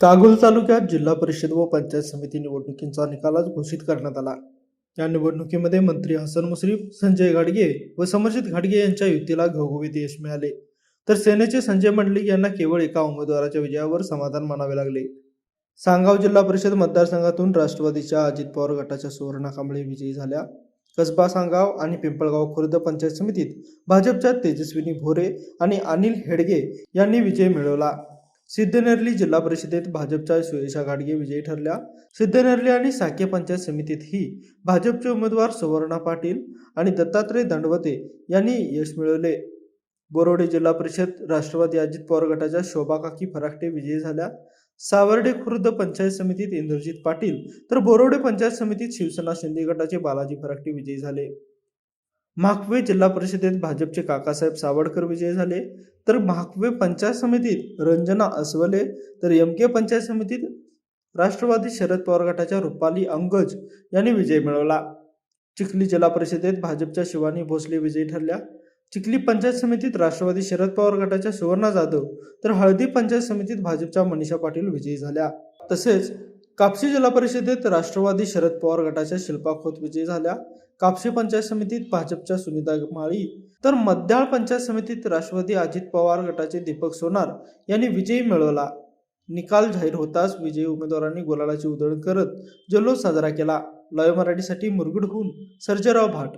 कागोल तालुक्यात जिल्हा परिषद व पंचायत समिती निवडणुकींचा निकाल आज घोषित करण्यात आला। या निवडणुकीमध्ये मंत्री हसन मुश्रीफ, संजय घाडगे व समर्जित घाडगे यांच्या युतीला घवघवीत यश मिळाले, तर सेनेचे संजय मंडलिक यांना केवळ एका उमेदवाराच्या विजयावर समाधान मानावे लागले। सांगाव जिल्हा परिषद मतदारसंघातून राष्ट्रवादीच्या अजित पवार गटाच्या सुवर्णा कांबळे विजयी झाल्या। कसबा सांगाव आणि पिंपळगाव खुर्द पंचायत समितीत भाजपच्या तेजस्विनी भोरे आणि अनिल हेडगे यांनी विजय मिळवला। सिद्धनेरली जिल्हा परिषदेत भाजपच्या सुयशा घाडगे विजयी ठरल्या। सिद्धनेरली आणि साके पंचायत समितीतही भाजपचे उमेदवार सुवर्णा पाटील आणि दत्तात्रय दंडवते यांनी यश मिळवले। बोरोडे जिल्हा परिषद राष्ट्रवादी अजित पवार गटाच्या शोभा काकी फराकटे विजयी झाल्या। सावर्डे खुर्द पंचायत समितीत इंद्रजित पाटील तर बोरोडे पंचायत समितीत शिवसेना शिंदे गटाचे बालाजी फराकटे विजयी झाले। म्हाकवे जिल्हा परिषदेत भाजपचे काकासाहेब सावडकर विजयी झाले, तर म्हाकवे पंचायत समितीत रंजना अस्वले तर एमके पंचायत समितीत राष्ट्रवादी शरद पवार गटाच्या रुपाली अंगज यांनी विजय मिळवला। चिखली जिल्हा परिषदेत भाजपच्या शिवानी भोसले विजयी ठरल्या। चिखली पंचायत समितीत राष्ट्रवादी शरद पवार गटाच्या सुवर्णा जाधव तर हळदी पंचायत समितीत भाजपच्या मनीषा पाटील विजयी झाल्या। तसेच कापशी जिल्हा परिषदेत राष्ट्रवादी शरद पवार गटाच्या शिल्पा खोत विजयी झाल्या। कापशी पंचायत समितीत भाजपच्या सुनीता माळी तर मध्याळ पंचायत समितीत राष्ट्रवादी अजित पवार गटाचे दीपक सोनार यांनी विजय मिळवला। निकाल जाहीर होताच विजयी उमेदवारांनी गुलालाची उधळण करत जल्लोष साजरा केला। लाईव्ह मराठीसाठी मुरगुडहून सर्जेराव भाट।